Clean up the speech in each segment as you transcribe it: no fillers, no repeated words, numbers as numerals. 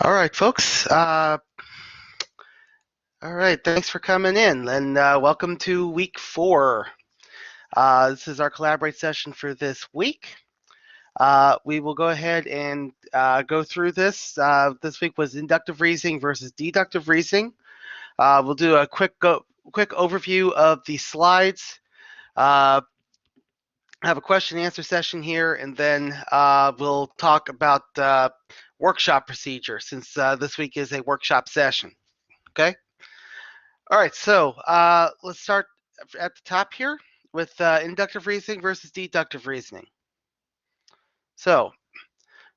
All right, folks. All right, thanks for coming in, and welcome to week 4. This is our Collaborate session for this week. We will go ahead and go through this. This week was inductive reasoning versus deductive reasoning. We'll do a quick overview of the slides. Have a question and answer session here, and then we'll talk about workshop procedure, since this week is a workshop session. Okay. All right, so let's start at the top here with inductive reasoning versus deductive reasoning. So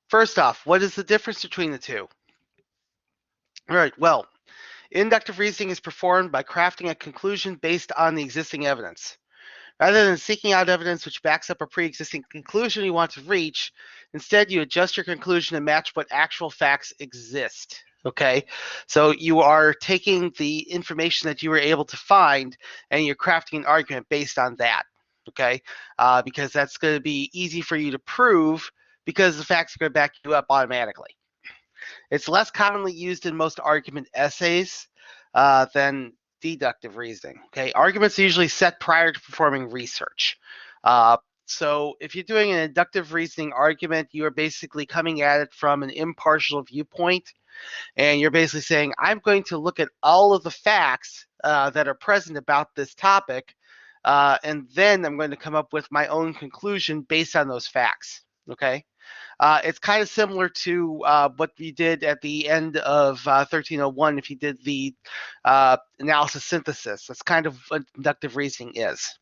first off, what is the difference between the two? All right, well, inductive reasoning is performed by crafting a conclusion based on the existing evidence. Rather than seeking out evidence which backs up a pre-existing conclusion you want to reach, instead you adjust your conclusion to match what actual facts exist. Okay, so you are taking the information that you were able to find and you're crafting an argument based on that. Okay, because that's going to be easy for you to prove because the facts are going to back you up automatically. It's less commonly used in most argument essays than deductive reasoning. Okay, arguments are usually set prior to performing research. So if you're doing an inductive reasoning argument, you are basically coming at it from an impartial viewpoint, and you're basically saying, I'm going to look at all of the facts that are present about this topic, and then I'm going to come up with my own conclusion based on those facts. Okay. It's kind of similar to what we did at the end of 1301 if you did the analysis synthesis. That's kind of what inductive reasoning is.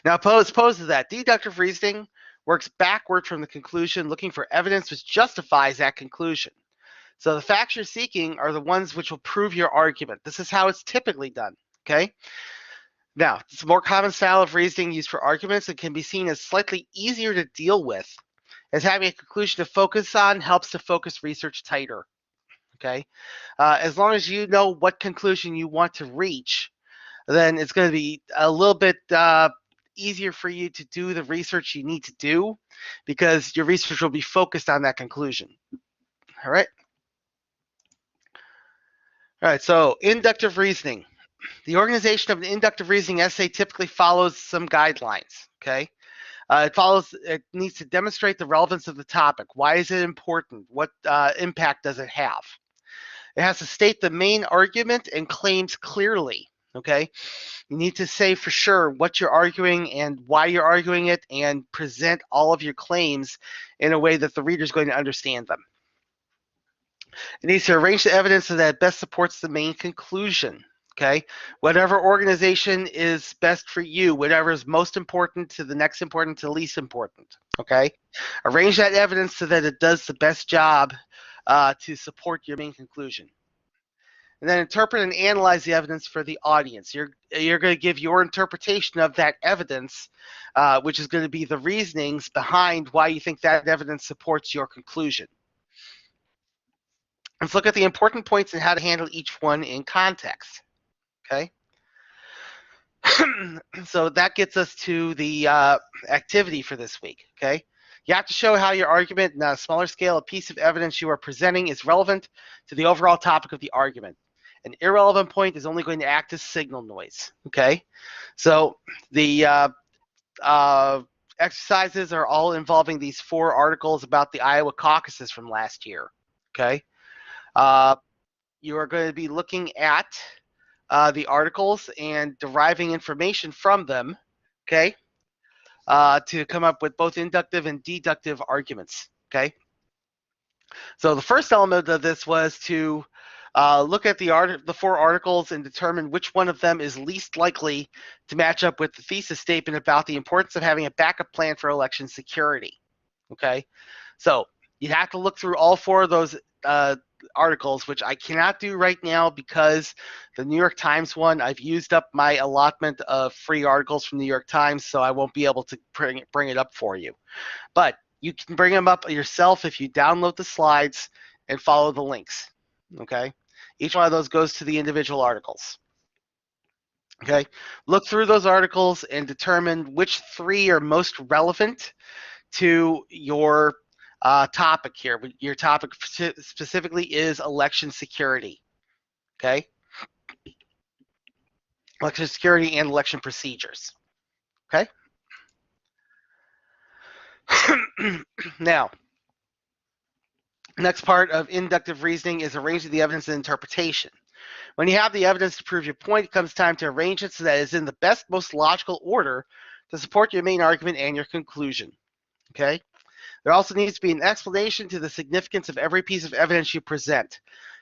Now, opposed to that, deductive reasoning works backward from the conclusion, looking for evidence which justifies that conclusion. So the facts you're seeking are the ones which will prove your argument. This is how it's typically done, okay? Now, it's a more common style of reasoning used for arguments and can be seen as slightly easier to deal with, as having a conclusion to focus on helps to focus research tighter, okay? As long as you know what conclusion you want to reach, then it's going to be a little bit easier for you to do the research you need to do, because your research will be focused on that conclusion. All right. All right, so inductive reasoning. The organization of an inductive reasoning essay typically follows some guidelines, okay? It needs to demonstrate the relevance of the topic. Why is it important? What impact does it have? It has to state the main argument and claims clearly, okay? You need to say for sure what you're arguing and why you're arguing it, and present all of your claims in a way that the reader is going to understand them. It needs to arrange the evidence so that it best supports the main conclusion, okay? Whatever organization is best for you, whatever is most important to the next important to least important, okay? Arrange that evidence so that it does the best job to support your main conclusion. And then interpret and analyze the evidence for the audience. You're going to give your interpretation of that evidence, which is going to be the reasonings behind why you think that evidence supports your conclusion. Let's look at the important points and how to handle each one in context, okay? So that gets us to the activity for this week, okay? You have to show how your argument in a smaller scale, a piece of evidence you are presenting is relevant to the overall topic of the argument. An irrelevant point is only going to act as signal noise, okay? So the exercises are all involving these 4 articles about the Iowa caucuses from last year, okay? You are going to be looking at the articles and deriving information from them, okay, to come up with both inductive and deductive arguments, okay? So the first element of this was to look at the 4 articles and determine which one of them is least likely to match up with the thesis statement about the importance of having a backup plan for election security, okay? So you have to look through all 4 of those articles, which I cannot do right now because the New York Times one, I've used up my allotment of free articles from the New York Times, so I won't be able to bring it up for you. But you can bring them up yourself if you download the slides and follow the links, okay? Each one of those goes to the individual articles, okay? Look through those articles and determine which 3 are most relevant to your topic here. Your topic specifically is election security. Okay? Election security and election procedures. Okay? Now, next part of inductive reasoning is arranging the evidence and interpretation. When you have the evidence to prove your point, it comes time to arrange it so that it is in the best, most logical order to support your main argument and your conclusion. Okay? There also needs to be an explanation to the significance of every piece of evidence you present.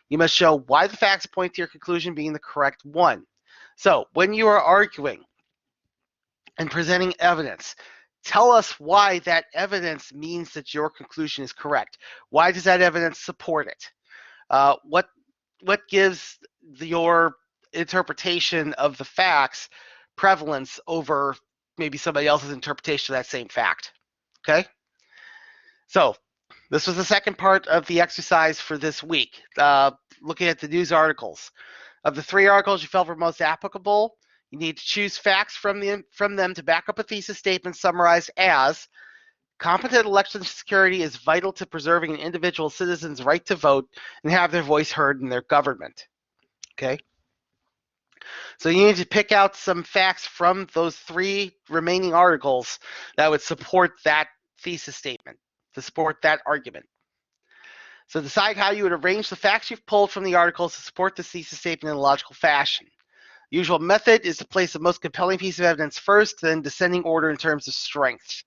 You must show why the facts point to your conclusion being the correct one. So, when you are arguing and presenting evidence, tell us why that evidence means that your conclusion is correct. Why does that evidence support it? What gives your interpretation of the facts prevalence over maybe somebody else's interpretation of that same fact? Okay? So, this was the second part of the exercise for this week, looking at the news articles. Of the 3 articles you felt were most applicable, you need to choose facts from them to back up a thesis statement summarized as competent election security is vital to preserving an individual citizen's right to vote and have their voice heard in their government. Okay? So you need to pick out some facts from those 3 remaining articles that would support that thesis statement, to support that argument. So decide how you would arrange the facts you've pulled from the articles to support the thesis statement in a logical fashion. The usual method is to place the most compelling piece of evidence first, then descending order in terms of strength.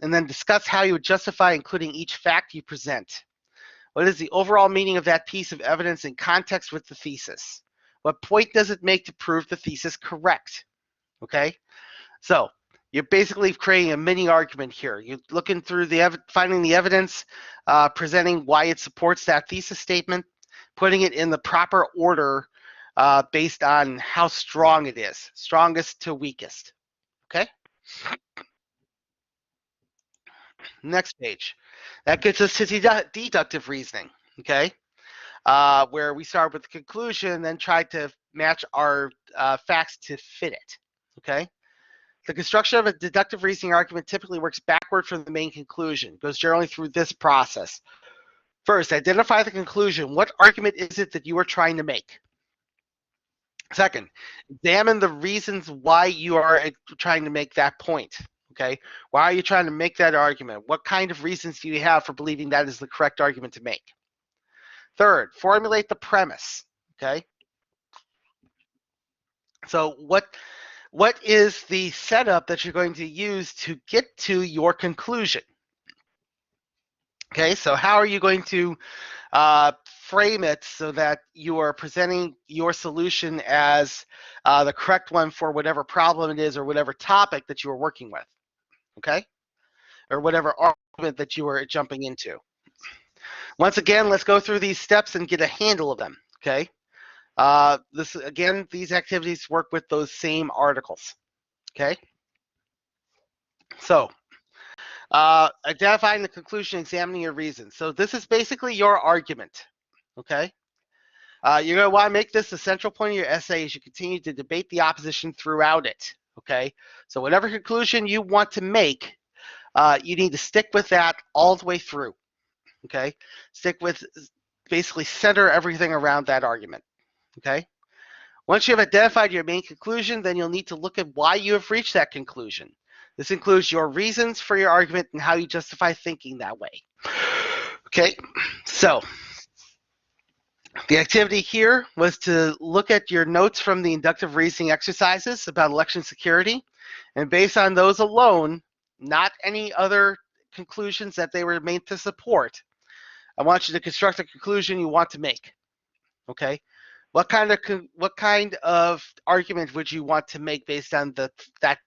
And then discuss how you would justify including each fact you present. What is the overall meaning of that piece of evidence in context with the thesis? What point does it make to prove the thesis correct? Okay? So, you're basically creating a mini argument here. You're looking through finding the evidence, presenting why it supports that thesis statement, putting it in the proper order based on how strong it is, strongest to weakest. Okay? Next page. That gets us to deductive reasoning. Okay? Where we start with the conclusion, then try to match our facts to fit it. Okay? The construction of a deductive reasoning argument typically works backward from the main conclusion. It goes generally through this process. First, identify the conclusion. What argument is it that you are trying to make? Second, examine the reasons why you are trying to make that point. Okay? Why are you trying to make that argument? What kind of reasons do you have for believing that is the correct argument to make? Third, formulate the premise. Okay? So what is the setup that you're going to use to get to your conclusion? Okay, so how are you going to frame it so that you are presenting your solution as the correct one for whatever problem it is or whatever topic that you are working with? Okay, or whatever argument that you are jumping into. Once again, let's go through these steps and get a handle of them. Okay, these activities work with those same articles. Okay, so identifying the conclusion, examining your reasons. So this is basically your argument. Okay, you're going to want to make this the central point of your essay as you continue to debate the opposition throughout it. Okay, so whatever conclusion you want to make, you need to stick with that all the way through. Okay, basically center everything around that argument. Okay, once you have identified your main conclusion, then you'll need to look at why you have reached that conclusion. This includes your reasons for your argument and how you justify thinking that way. Okay, so the activity here was to look at your notes from the inductive reasoning exercises about election security, and based on those alone, not any other conclusions that they were made to support, I want you to construct a conclusion you want to make. Okay, what kind of argument would you want to make based on that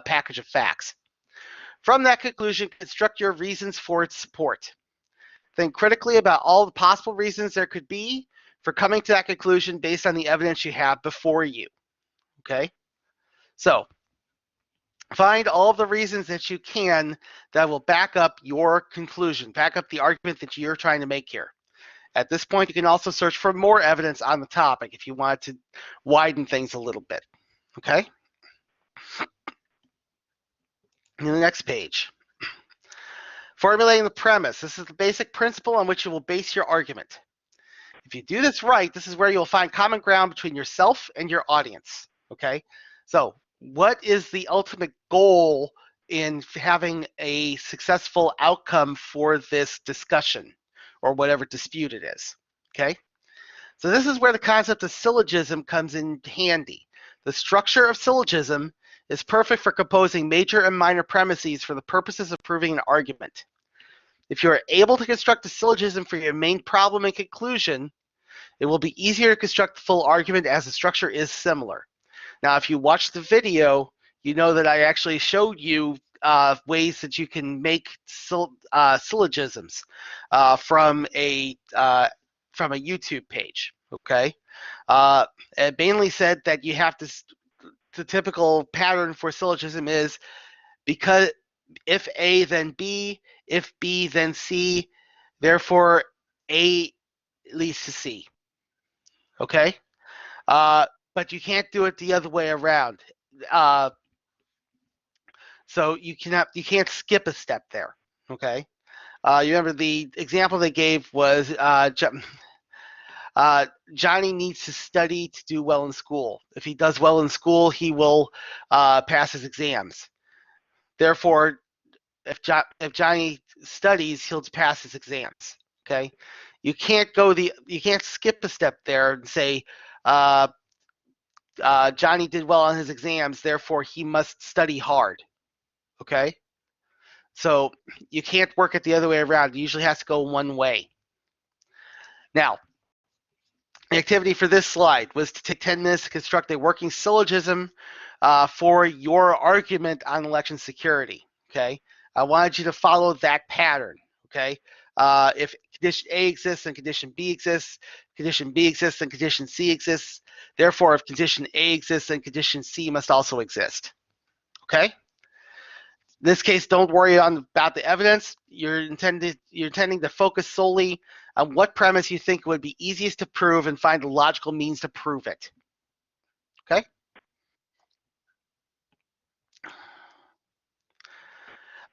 package of facts? From that conclusion, construct your reasons for its support. Think critically about all the possible reasons there could be for coming to that conclusion based on the evidence you have before you. Okay, so find all of the reasons that you can that will back up your conclusion, back up the argument that you're trying to make here. At this point, you can also search for more evidence on the topic if you want to widen things a little bit. Okay? In the next page. Formulating the premise. This is the basic principle on which you will base your argument. If you do this right, this is where you'll find common ground between yourself and your audience. Okay? So, what is the ultimate goal in having a successful outcome for this discussion or whatever dispute it is? Okay? So, this is where the concept of syllogism comes in handy. The structure of syllogism is perfect for composing major and minor premises for the purposes of proving an argument. If you are able to construct a syllogism for your main problem and conclusion, it will be easier to construct the full argument as the structure is similar. Now, if you watch the video, you know that I actually showed you ways that you can make syllogisms from a YouTube page. Okay, it mainly said that you have to. The typical pattern for syllogism is because if A then B, if B then C, therefore A leads to C. Okay, but you can't do it the other way around. So you can't skip a step there. Okay, you remember the example they gave was Johnny needs to study to do well in school. If he does well in school, he will pass his exams. Therefore, if Johnny studies, he'll pass his exams. Okay, you can't skip a step there and say Johnny did well on his exams, therefore he must study hard. Okay, so you can't work it the other way around. It usually has to go one way. Now, the activity for this slide was to take 10 minutes to construct a working syllogism for your argument on election security. Okay, I wanted you to follow that pattern. Okay, if condition A exists and condition B exists, condition B exists and condition C exists. Therefore, if condition A exists, then condition C must also exist. Okay. In this case, don't worry about the evidence. You're intending to focus solely on what premise you think would be easiest to prove and find the logical means to prove it. Okay?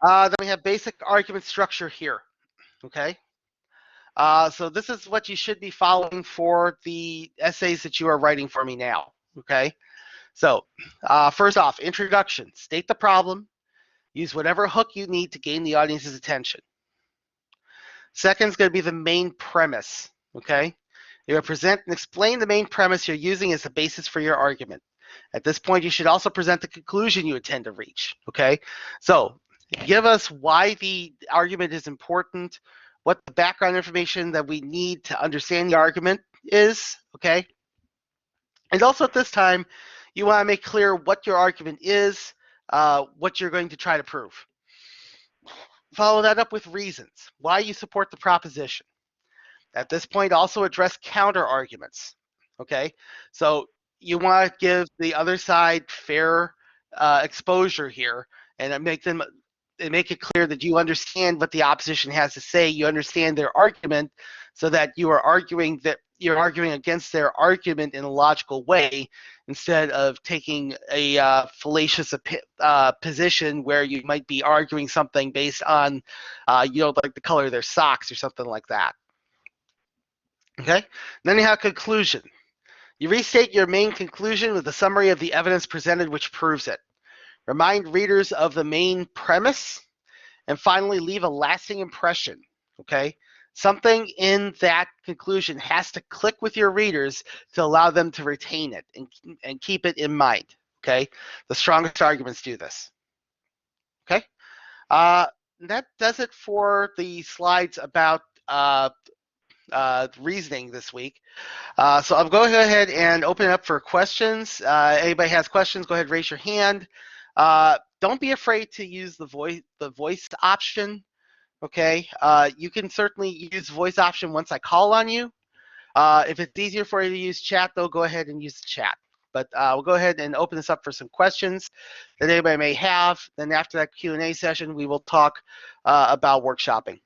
Then we have basic argument structure here. Okay? So this is what you should be following for the essays that you are writing for me now. Okay? So first off, introduction. State the problem. Use whatever hook you need to gain the audience's attention. Second is going to be the main premise. Okay? You will present and explain the main premise you're using as the basis for your argument. At this point, you should also present the conclusion you intend to reach. Okay? So give us why the argument is important, what the background information that we need to understand the argument is. Okay? And also at this time, you want to make clear what your argument is, what you're going to try to prove. Follow that up with reasons, why you support the proposition. At this point, also address counter arguments. Okay, so you want to give the other side fair exposure here, and make it clear that you understand what the opposition has to say. You understand their argument, so that you're arguing against their argument in a logical way, instead of taking a fallacious position where you might be arguing something based on you don't like the color of their socks or something like that. Okay, then you have conclusion. You restate your main conclusion with a summary of the evidence presented which proves it. Remind readers of the main premise, and finally leave a lasting impression. Okay, something in that conclusion has to click with your readers to allow them to retain it and keep it in mind. Okay, the strongest arguments do this. Okay, that does it for the slides about reasoning this week. So I'm going to go ahead and open it up for questions. Anybody has questions, go ahead and raise your hand. Don't be afraid to use the voice option. Okay, you can certainly use voice option once I call on you. If it's easier for you to use chat, though, go ahead and use the chat. But we'll go ahead and open this up for some questions that anybody may have. Then after that Q&A session, we will talk about workshopping.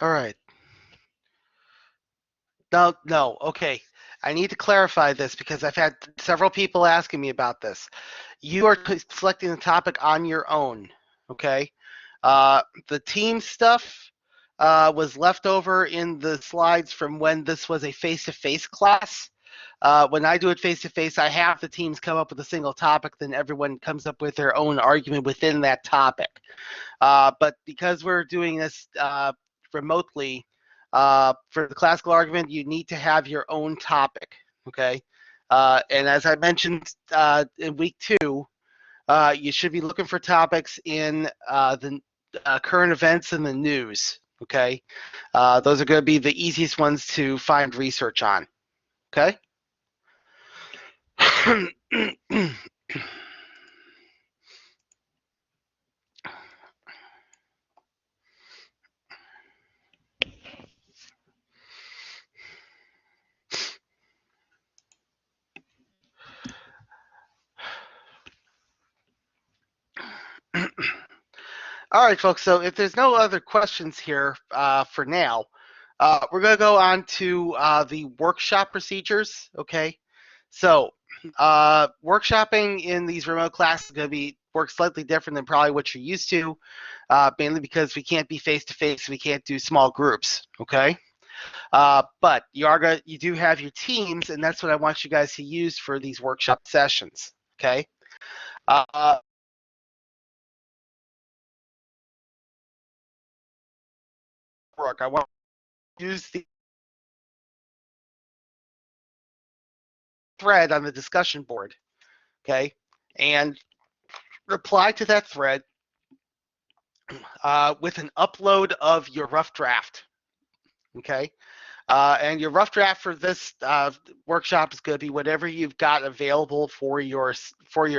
All right. No, no. Okay. I need to clarify this because I've had several people asking me about this. You are selecting the topic on your own. Okay. The team stuff was left over in the slides from when this was a face-to-face class. When I do it face-to-face, I have the teams come up with a single topic, then everyone comes up with their own argument within that topic. But because we're doing this remotely, for the classical argument, you need to have your own topic, okay? And as I mentioned in week 2, you should be looking for topics in the current events and the news, okay? Those are going to be the easiest ones to find research on, okay? All right, folks. So if there's no other questions here for now, we're going to go on to the workshop procedures. Okay. So workshopping in these remote classes is going to be work slightly different than probably what you're used to, mainly because we can't be face to face. We can't do small groups. Okay. But you do have your teams, and that's what I want you guys to use for these workshop sessions. Okay. I want to use the thread on the discussion board, okay, and reply to that thread with an upload of your rough draft, okay. And your rough draft for this workshop is going to be whatever you've got available for your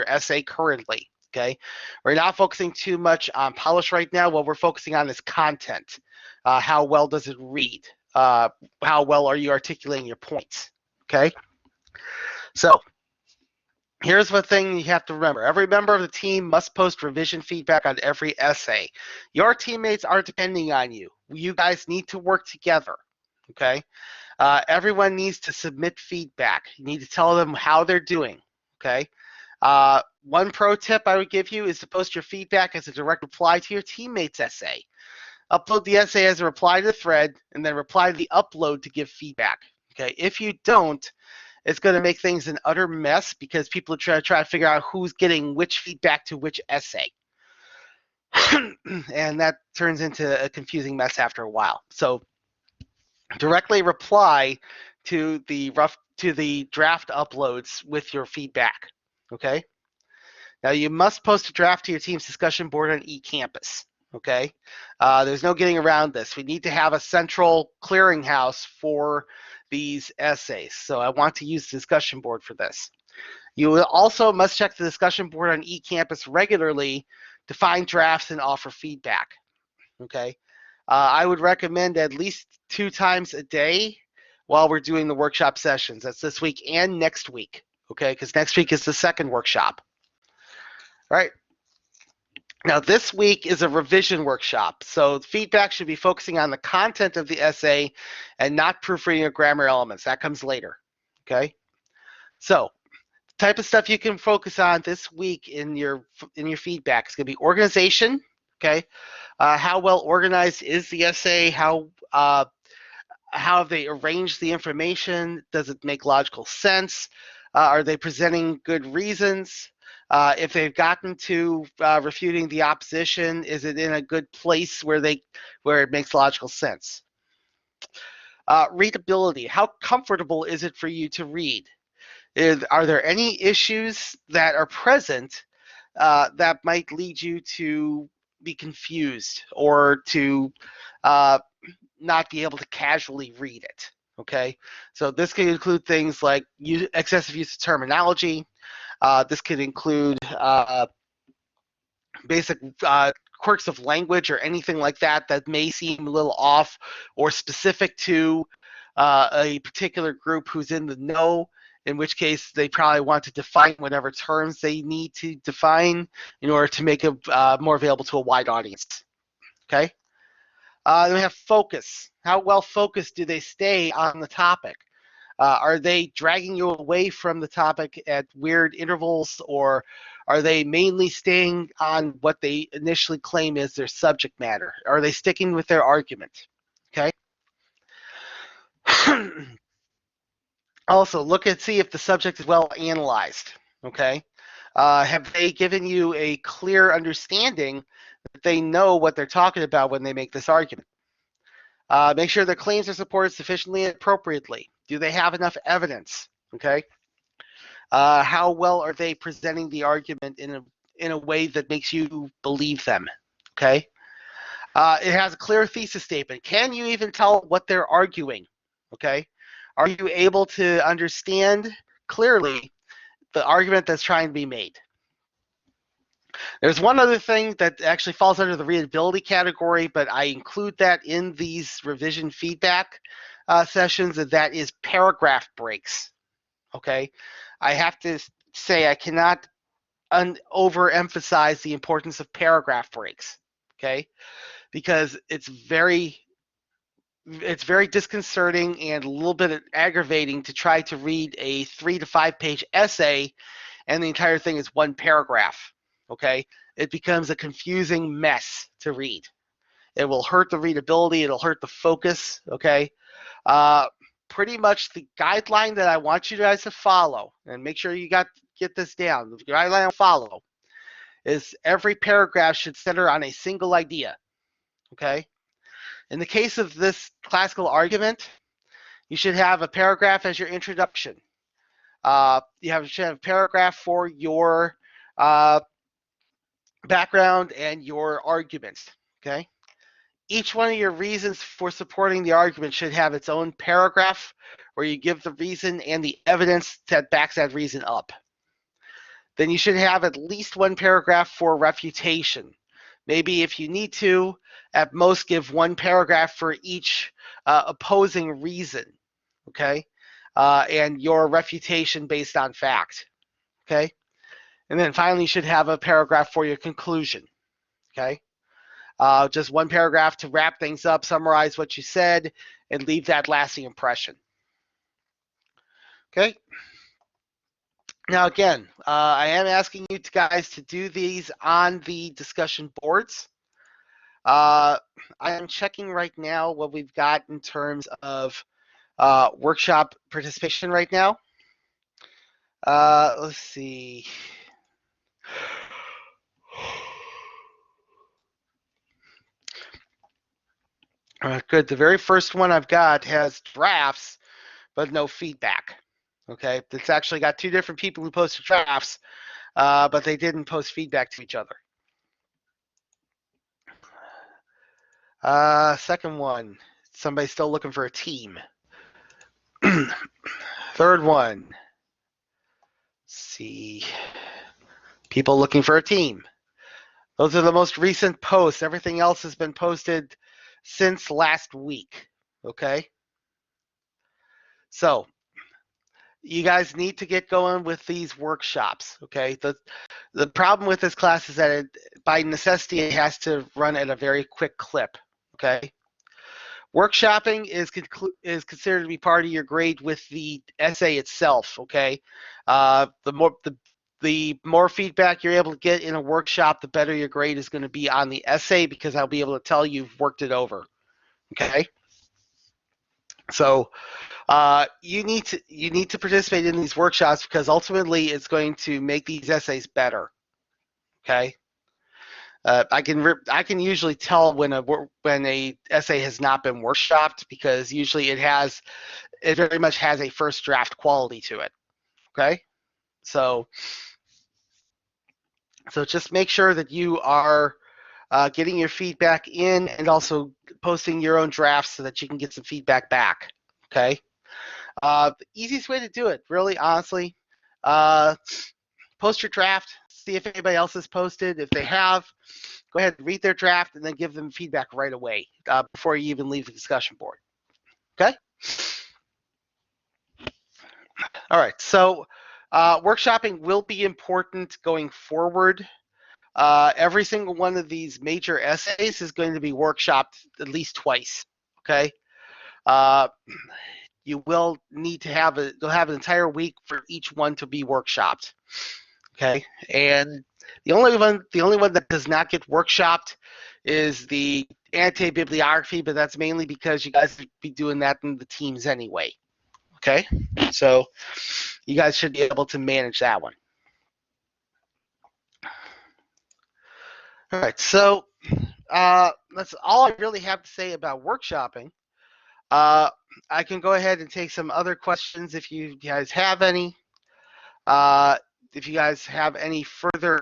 essay currently. Okay, we're not focusing too much on polish right now. What we're focusing on is content. How well does it read? how well are you articulating your points. Okay, so here's one thing you have to remember. Every member of the team must post revision feedback on every essay. Your teammates are depending on you. You guys need to work together. Okay, everyone needs to submit feedback. You need to tell them how they're doing. Okay. One pro tip I would give you is to post your feedback as a direct reply to your teammate's essay. Upload the essay as a reply to the thread, and then reply to the upload to give feedback. Okay. If you don't, it's going to make things an utter mess because people try to figure out who's getting which feedback to which essay. And that turns into a confusing mess after a while. So directly reply to the draft uploads with your feedback. Okay. Now you must post a draft to your team's discussion board on eCampus. Okay. There's no getting around this. We need to have a central clearinghouse for these essays. So I want to use the discussion board for this. You also must check the discussion board on eCampus regularly to find drafts and offer feedback. Okay. I would recommend at least 2 times a day while we're doing the workshop sessions. That's this week and next week. Okay, because next week is the second workshop. All right. Now, this week is a revision workshop, so feedback should be focusing on the content of the essay and not proofreading or grammar elements. That comes later, okay? So, the type of stuff you can focus on this week in your feedback is going to be organization, okay? How well organized is the essay? How have they arranged the information? Does it make logical sense? Are they presenting good reasons? If they've gotten to refuting the opposition, is it in a good place where it makes logical sense? Readability. How comfortable is it for you to read? Are there any issues that are present that might lead you to be confused or to not be able to casually read it? Okay, so this could include things like excessive use of terminology. This could include basic quirks of language or anything like that that may seem a little off or specific to a particular group who's in the know, in which case they probably want to define whatever terms they need to define in order to make it more available to a wide audience. Okay? Then we have focus. How well focused do they stay on the topic? Are they dragging you away from the topic at weird intervals, or are they mainly staying on what they initially claim is their subject matter? Are they sticking with their argument? Okay. Also, look and see if the subject is well analyzed. Okay. Have they given you a clear understanding that they know what they're talking about when they make this argument? Make sure their claims are supported sufficiently and appropriately. Do they have enough evidence? Okay. How well are they presenting the argument in a way that makes you believe them? Okay. It has a clear thesis statement. Can you even tell what they're arguing? Okay. Are you able to understand clearly the argument that's trying to be made? There's one other thing that actually falls under the readability category, but I include that in these revision feedback sessions, and that is paragraph breaks. Okay, I have to say I cannot overemphasize the importance of paragraph breaks. Okay, because it's very disconcerting and a little bit aggravating to try to read a 3 to 5 page essay and the entire thing is one paragraph. Okay, it becomes a confusing mess to read. It will hurt the readability. It'll hurt the focus. Okay, pretty much the guideline that I want you guys to follow, and make sure you get this down. The guideline I'll follow is every paragraph should center on a single idea. Okay, in the case of this classical argument, you should have a paragraph as your introduction. You should have a paragraph for your background and your arguments. Okay. Each one of your reasons for supporting the argument should have its own paragraph where you give the reason and the evidence that backs that reason up. Then you should have at least one paragraph for refutation. Maybe if you need to, at most give one paragraph for each opposing reason, okay, and your refutation based on fact, okay. And then finally, you should have a paragraph for your conclusion, okay. Just one paragraph to wrap things up, summarize what you said, and leave that lasting impression. Okay. Now, again, I am asking you guys to do these on the discussion boards. I am checking right now what we've got in terms of workshop participation right now. Let's see. Good. The very first one I've got has drafts, but no feedback. Okay. It's actually got two different people who posted drafts, but they didn't post feedback to each other. Second one, somebody still looking for a team. Third one, let's see, people looking for a team. Those are the most recent posts. Everything else has been posted since last week. Okay. So you guys need to get going with these workshops. Okay. The problem with this class is that by necessity, it has to run at a very quick clip. Okay. Workshopping is considered to be part of your grade with the essay itself. Okay, the more feedback you're able to get in a workshop, the better your grade is going to be on the essay, because I'll be able to tell you've worked it over. Okay, so you need to participate in these workshops, because ultimately it's going to make these essays better. Okay. I can usually tell when a essay has not been workshopped, because usually it very much has a first draft quality to it. Okay, so just make sure that you are getting your feedback in, and also posting your own drafts so that you can get some feedback back. Okay, the easiest way to do it, really, honestly, post your draft, see if anybody else has posted. If they have, go ahead and read their draft, and then give them feedback right away before you even leave the discussion board. Okay? All right. So workshopping will be important going forward. Every single one of these major essays is going to be workshopped at least twice. Okay? You will need to you'll have an entire week for each one to be workshopped. Okay, and the only one that does not get workshopped is the anti-bibliography, but that's mainly because you guys would be doing that in the teams anyway. Okay, so you guys should be able to manage that one. All right, so that's all I really have to say about workshopping. I can go ahead and take some other questions if you guys have any. If you guys have any further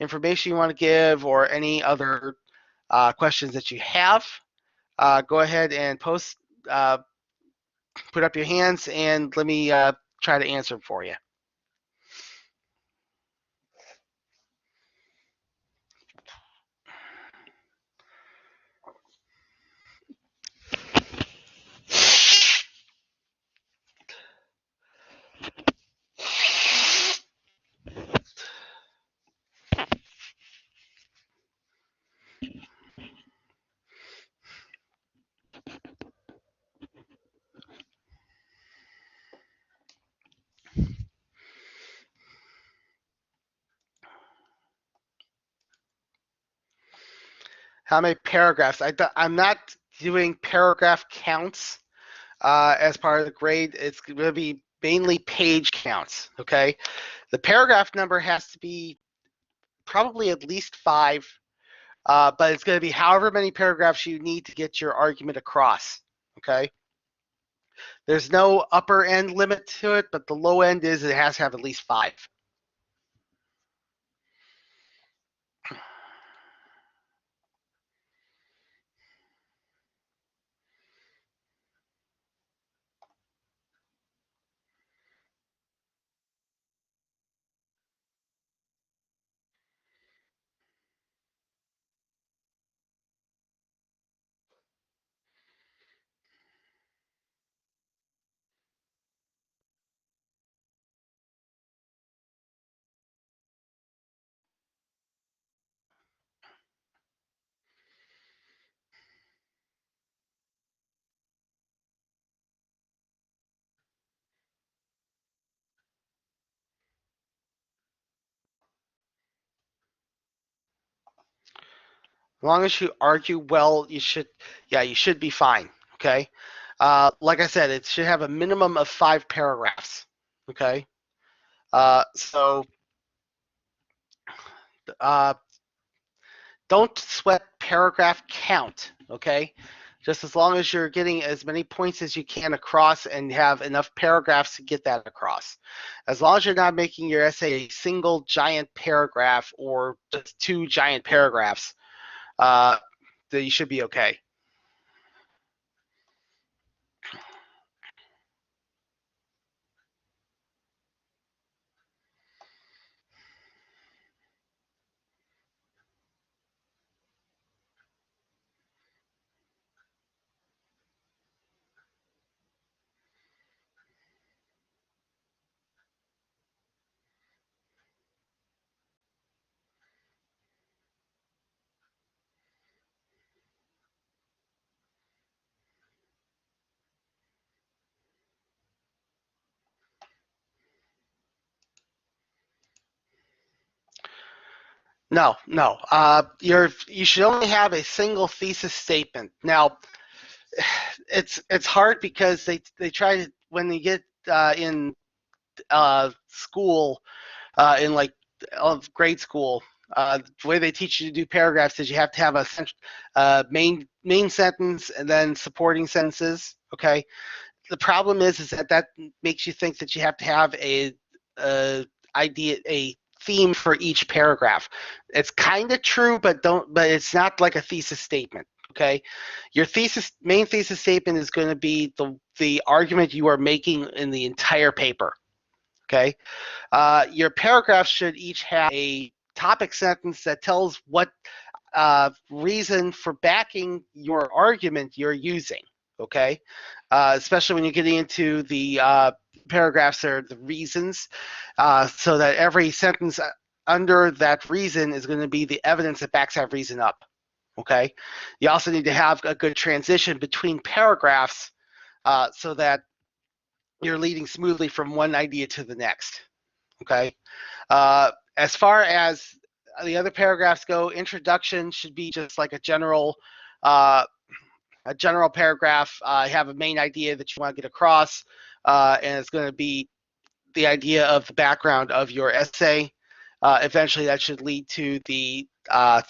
information you want to give, or any other questions that you have, go ahead and put up your hands, and let me try to answer them for you. How many paragraphs? I'm not doing paragraph counts as part of the grade. It's going to be mainly page counts. Okay, the paragraph number has to be probably at least 5, but it's going to be however many paragraphs you need to get your argument across. Okay, there's no upper end limit to it, but the low end is it has to have at least 5. As long as you argue well, you should be fine. Okay. Like I said, it should have a minimum of 5 paragraphs. Okay. So uh, don't sweat paragraph count. Okay. Just as long as you're getting as many points as you can across and have enough paragraphs to get that across. As long as you're not making your essay a single giant paragraph or just 2 giant paragraphs, then you should be okay. No, no. You should only have a single thesis statement. Now, it's hard because they try to, when they get in school, in like grade school, the way they teach you to do paragraphs is you have to have a main sentence and then supporting sentences. Okay. The problem is that makes you think that you have to have a theme for each paragraph. It's kind of true, but it's not like a thesis statement. Okay, your main thesis statement is going to be the argument you are making in the entire paper. Okay, your paragraphs should each have a topic sentence that tells what reason for backing your argument you're using. Okay, especially when you're getting into the paragraphs or the reasons, so that every sentence under that reason is going to be the evidence that backs that reason up. Okay, you also need to have a good transition between paragraphs, so that you're leading smoothly from one idea to the next. Okay, as far as the other paragraphs go, introduction should be just like uh, a general paragraph. Have a main idea that you want to get across, and it's going to be the idea of the background of your essay. Eventually, that should lead to the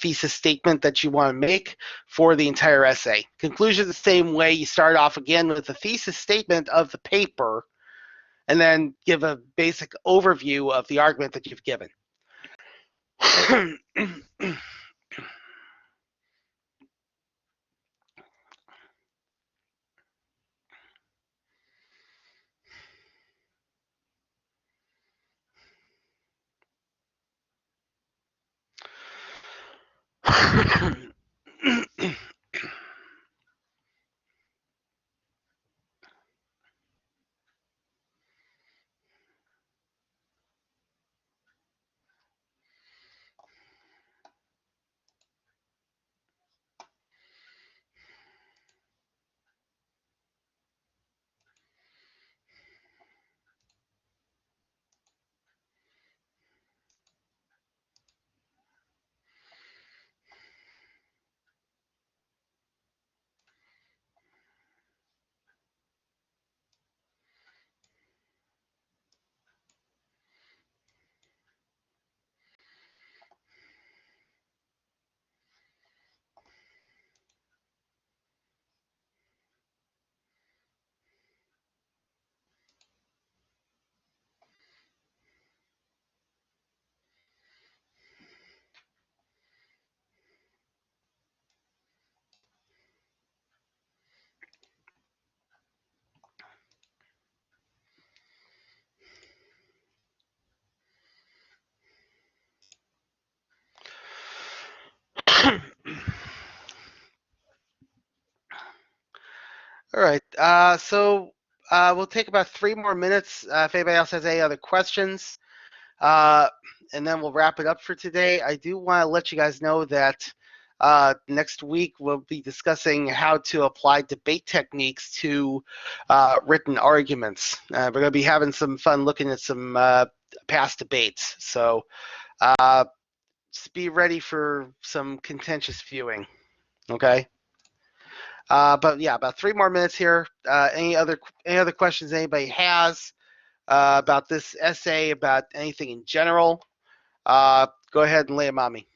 thesis statement that you want to make for the entire essay. Conclusion the same way. You start off again with the thesis statement of the paper, and then give a basic overview of the argument that you've given. All right. We'll take about 3 more minutes if anybody else has any other questions, uh, and then we'll wrap it up for today. I do want to let you guys know that next week we'll be discussing how to apply debate techniques to written arguments. We're going to be having some fun looking at some past debates. So just be ready for some contentious viewing. Okay. But yeah, about 3 more minutes here. Any other questions anybody has about this essay, about anything in general? Go ahead and lay them on me.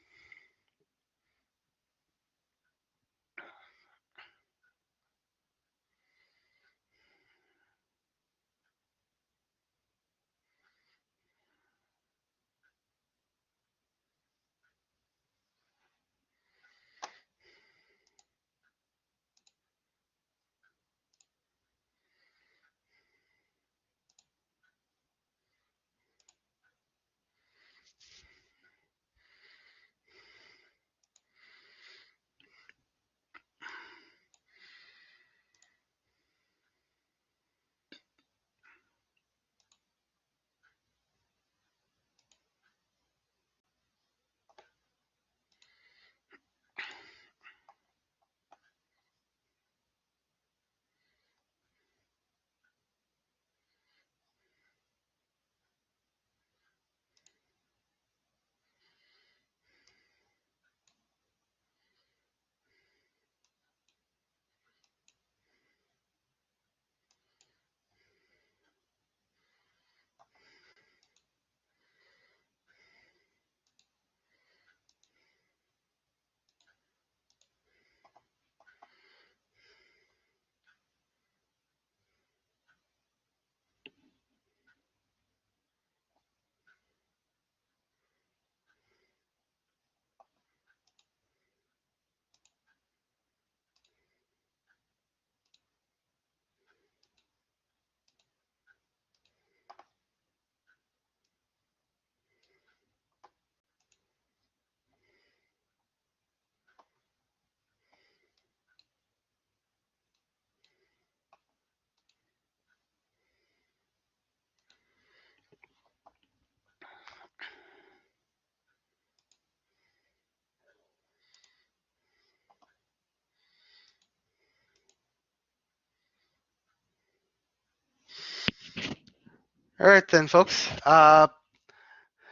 All right then, folks.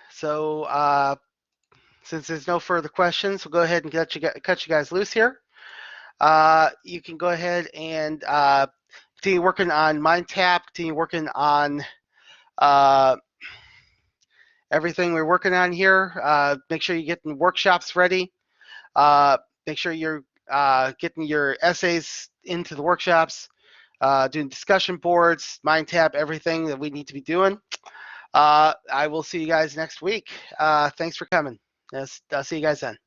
So since there's no further questions, we'll go ahead and cut you guys loose here. You can go ahead and continue working on MindTap, continue working on everything we're working on here. Make sure you're getting workshops ready. Make sure you're getting your essays into the workshops, doing discussion boards, MindTap, everything that we need to be doing. I will see you guys next week. Thanks for coming. I'll see you guys then.